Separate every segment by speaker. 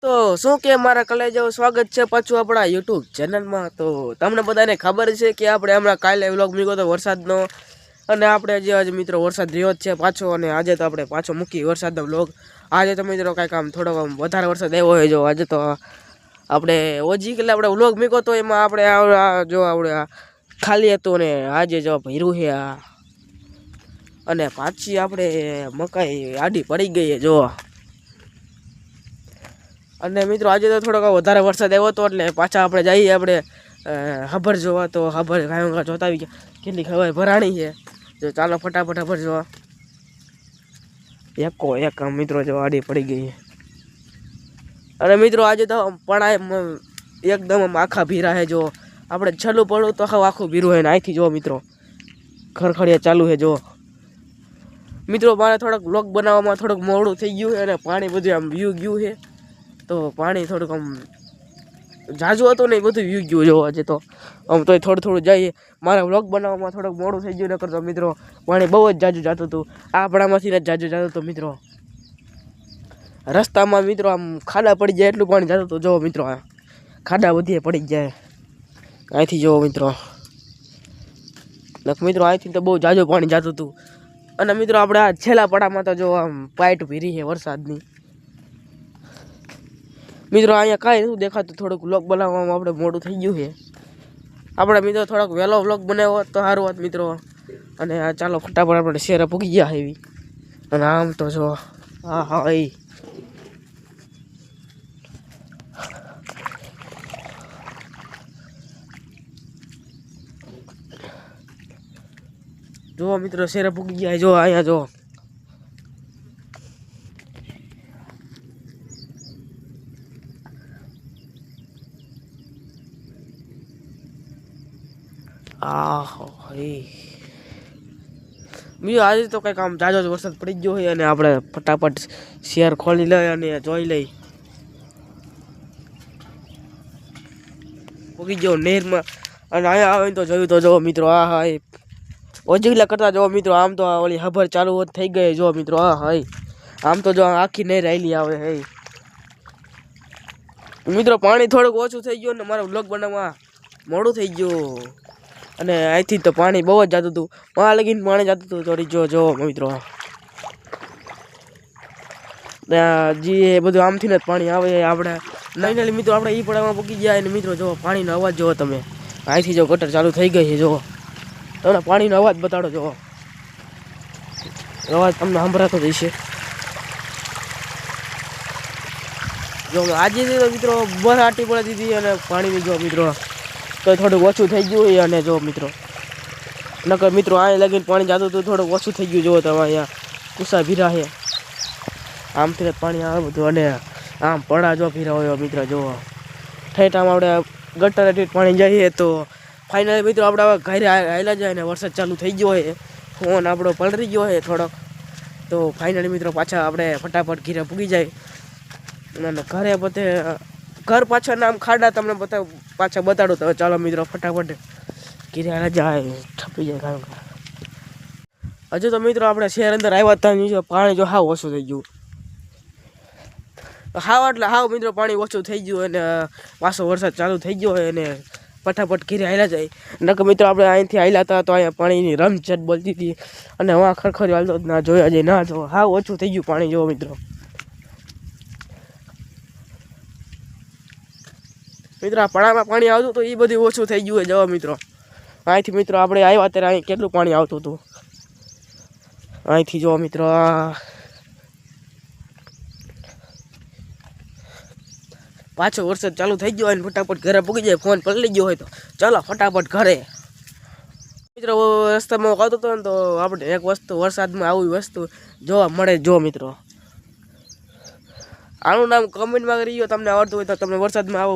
Speaker 1: તો શું કે મારા કલેજાઓ સ્વાગત છે પાછું આપણા યુટ્યુબ ચેનલમાં। તો તમને બધાને ખબર છે કે આપણે હમણાં કાલે વ્લોગ મૂક્યો હતો વરસાદનો, અને આપણે આજે મિત્રો વરસાદ રહ્યો જ છે પાછો, અને આજે તો આપણે પાછો મૂકી વરસાદનો વ્લોગ। આજે તો મિત્રો કાંઈક આમ થોડોક આમ વધારે વરસાદ આવ્યો હોય। જો આજે તો આપણે ઓજી એટલે આપણે વ્લોગ મૂક્યો તો એમાં આપણે જો આપણે ખાલી હતું, ને આજે જો ભર્યું છે આ, અને પાછી આપણે મકાઈ આડી પડી ગઈ જો। અને મિત્રો આજે તો થોડોક વધારે વરસાદ આવ્યો હતો એટલે પાછા આપણે જઈએ આપણે હબર જોવા। તો હબર ગાયો જોતા આવી ગયા, કેટલી ખબર ભરાણી છે। તો ચાલો ફટાફટ હબર જોવા। એક મિત્રો જો આડી પડી ગઈ છે। અને મિત્રો આજે તો પણ એકદમ આખા ભીરા છે। જો આપણે છેલ્લું પડવું તો આખું ભીરું છે, ને અહીંથી જો મિત્રો ખરખડિયા ચાલુ છે જો। મિત્રો મારે થોડોક વ્લોગ બનાવવામાં થોડુંક મોડું થઈ ગયું છે, અને પાણી બધું આમ વ્યૂ ગયું છે। તો પાણી થોડુંક આમ ઝાઝું હતું ને એ બધું વ્યૂ ગયું જો આજે તો આમ તોય થોડું જઈએ। મારા વ્લોગ બનાવવામાં થોડુંક મોડું થઈ ગયું, નકર તો મિત્રો પાણી બહુ જ ઝાઝું જતું હતું। આપણામાંથી જ ઝાઝું જતું હતું મિત્રો। રસ્તામાં મિત્રો આમ ખાડા પડી જાય એટલું પાણી જતું હતું જો મિત્રો। આ ખાડા વધીએ પડી જાય અહીંથી જો મિત્રો। મિત્રો અહીંથી તો બહુ ઝાઝું પાણી જતું હતું। અને મિત્રો આપણે આ છેલ્લા પડામાં તો જો આમ પાઇટ ભીરી છે વરસાદની। મિત્રો અહીંયા કાંઈ શું દેખાતું, થોડુંક વ્લોગ બનાવવામાં આપણે મોડું થઈ ગયું છે। આપણે મિત્રો થોડોક વહેલો વ્લોગ બનાવ્યો હોત તો સારું હોત મિત્રો। અને આ ચાલો ફટાફટ આપણે શેરે પૂગી ગયા એવી। અને આમ તો જો હા એ જો મિત્રો શેરે પૂગી ગયા જો। અહીંયા જો બીજું આજે તો કંઈક આમ જાજો વરસાદ પડી ગયો હોય, અને આપણે ફટાફટ શેર ખોલી લઈ અને જોઈ લઈ। પૂગી ગયો નહેરમાં, અને અહીંયા આવે તો જોયું તો જો મિત્રો આ હા એ ઓજીલા કરતા જો મિત્રો। આમ તો ઓલી હબર ચાલુ થઈ ગઈ જો મિત્રો। હા હાય આમ તો જો આખી નહેર આવેલી આવે હે મિત્રો। પાણી થોડુંક ઓછું થઈ ગયું ને મારો વ્લોગ બનાવવા મોડું થઈ ગયું, અને અહીંથી તો પાણી બહુ જ જતું હતું, વहाँ લગીને પાણી જતું હતું થોડી જો મિત્રો। જે બધું આમથી જ પાણી આવે આપણે નહીં મિત્રો। આપણે એ પડામાં પૂકી ગયા, અને મિત્રો જો પાણીનો અવાજ જોવો તમે। અહીંથી જો ગટર ચાલુ થઈ ગઈ છે જો, તમને પાણીનો અવાજ બતાડો જો, અવાજ તમને સંભળાતો જ હશે જો। આજે તો મિત્રો બસ આટી પડી દીધી, અને પાણીની જો મિત્રો તો થોડુંક ઓછું થઈ ગયું હોય। અને જો મિત્રો નકર મિત્રો અહીં લગીને પાણી જતું હતું, થોડુંક ઓછું થઈ ગયું જો તમે। અહીંયા કુસા ભીરા છે, આમથી જ પાણી આવે બધું, અને આમ પડા જો ભીરા હોય મિત્રો જો। ઠેઠામાં આપણે ગટર ઠેઠ પાણી જઈએ તો ફાઇનલી મિત્રો આપણે હવે ઘરે આવેલા જાય, ને વરસાદ ચાલુ થઈ ગયો હોય, ફોન આપણો પલળી ગયો હોય થોડોક। તો ફાઇનલી મિત્રો પાછા આપણે ફટાફટ ઘરે પૂગી જાય, અને ઘરે બધે ઘર પાછળના આમ ખાડા તમને પાછા બતાડો। તો ચાલો મિત્રો ફટાફટ ઘરે જાય, ઠપી જાય કામ। હજુ તો મિત્રો આપણે શહેર અંદર આવ્યા હતા, પાણી જો હાવ ઓછું થઈ ગયું, હાવ એટલે હાવ મિત્રો પાણી ઓછું થઈ ગયું, અને પાછો વરસાદ ચાલુ થઈ ગયો હોય, અને ફટાફટ ઘરે હાલ્યા જાય। નકર મિત્રો આપણે અહીંથી હાલ્યા હતા તો અહીંયા પાણીની રમઝટ બોલતી હતી, અને વાં ખરખરી હાલતો ના જોયા જાય ના જો, હાવ ઓછું થઈ ગયું પાણી જો મિત્રો। મિત્રો આ પડામાં પાણી આવતું હતું એ બધું ઓછું થઈ ગયું હોય જવા મિત્રો। અહીંથી મિત્રો આપણે આવ્યા ત્યારે અહીં કેટલું પાણી આવતું હતું, અહીંથી જો મિત્રો પાછો વરસાદ ચાલુ થઈ ગયો હોય, ને ફટાફટ ઘરે પૂગી જાય, ફોન પલળી ગયો હોય તો ચાલો ફટાફટ ઘરે। મિત્રો રસ્તામાં આવતો હતો ને તો આપણે એક વસ્તુ વરસાદમાં આવી વસ્તુ જોવા મળે જો મિત્રો। આનું નામ કમેન્ટમાં કરી ગયો, તમને આવડતું હોય તો તમે વરસાદમાં આવો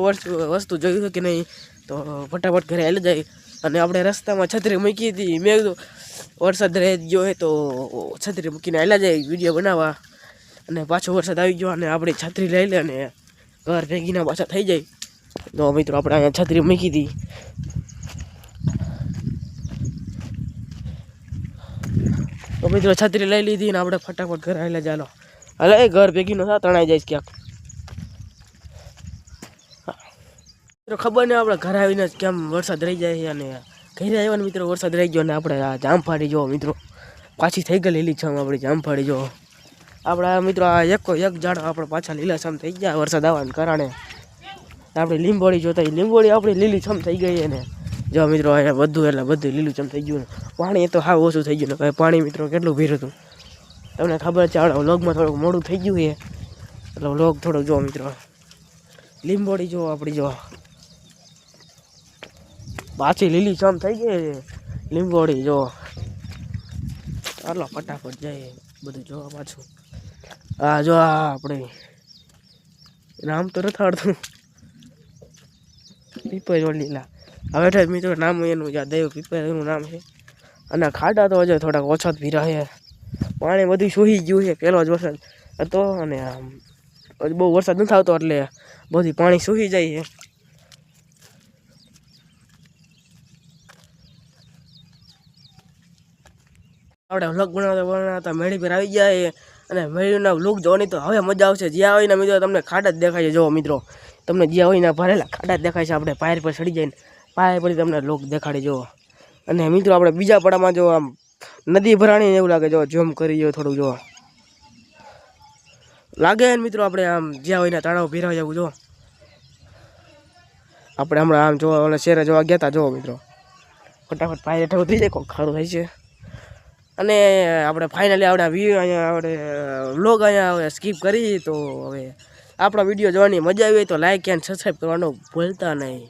Speaker 1: વસ્તુ જોયું છે કે નહીં, તો ફટાફટ ઘરે હાલી જાય। અને આપણે રસ્તામાં છત્રી મૂકી હતી, મેં કીધું વરસાદ રહી ગયો હોય તો છત્રી મૂકીને હાલ્યા જાય વિડીયો બનાવવા, અને પાછો વરસાદ આવી ગયો, અને આપણે છત્રી લઈ લે અને ઘર ભેગીના પાછા થઈ જાય। તો મિત્રો આપણે અહીંયા છત્રી મૂકી હતી, તો મિત્રો છત્રી લઈ લીધી, ને આપણે ફટાફટ ઘરે હાલ્યા ચાલો। અલે ઘર ભેગી ન થા તણાઈ જાય ક્યાંક। મિત્રો ખબર નહીં આપણે ઘરે આવીને જ કેમ વરસાદ રહી જાય છે, અને ઘરે આવ્યા મિત્રો વરસાદ રહી ગયો, અને આપણે આ જામફળી જો મિત્રો પાછી થઈ ગઈ લીલીછમ આપણી જામફળી જો. આપણા મિત્રો આ એક ઝાડ આપણે પાછા લીલાછમ થઈ ગયા વરસાદ આવવાને કારણે. આપણી લીંબોળી જોતા લીંબોળી આપણી લીલીછમ થઈ ગઈ અને જો મિત્રો અહીંયા બધું એટલે બધું લીલુંછમ થઈ ગયું. પાણી તો હાવ ઓછું થઈ ગયું ને પાણી મિત્રો કેટલું ભીર હતું તમને ખબર છે. આપણે વ્લોગમાં થોડુંક મોડું થઈ ગયું છે એટલે વ્લોગ થોડોક જો મિત્રો. લીંબોળી જો આપણી જો પાછી લીલીછમ થઈ ગઈ લીંબોળી જો. ચાલો ફટાફટ જાય બધું જોવા પાછું. હા જો આ આપણે નામ તો નથી આવડતું પીપળ લીલા. હવે મિત્રો નામ એનું યાદ આવ્યું પીપળનું નામ છે. અને ખાડા તો હજુ થોડાક ઓછા જ ભીરા છે. પાણી બધું સૂઈ ગયું છે. પહેલો જ વરસાદ હતો અને બહુ વરસાદ નથી આવતો એટલે બધું પાણી સૂઈ જાય છે. આપણે વ્લોગ બનાવતા મેળી પર આવી જાય અને મેળીના વ્લોગ જોવાની તો હવે મજા આવશે. જ્યાં હોય ને મિત્રો તમને ખાડા જ દેખાય છે. જો મિત્રો તમને જ્યાં હોય ને ભરેલા ખાડા જ દેખાય છે. આપણે પાયર પર ચડી જાય ને પાયર પર તમને લોક દેખાડી જો. અને મિત્રો આપણે બીજા પડામાં જો આમ નદી ભરાણી એવું લાગે જો જોમ કરી જો થોડુંક જો લાગે ને મિત્રો. આપણે આમ જ્યાં હોય ને તળાવ ભીરા જવું જો. આપણે હમણાં આમ જોવા ઓલા શેરે જોવા ગયા હતા જો મિત્રો. ફટાફટ પાયર હેઠળ ઉતરી જાય કોઈ ખરું થાય છે. અને આપણે ફાઇનલી આપણે અહીંયા આપણે વ્લોગ અહીંયા સ્કીપ કરી. તો હવે આપણા વિડીયો જોવાની મજા આવી હોય તો લાઈક એન્ડ સબસ્ક્રાઈબ કરવાનું ભૂલતા નહીં.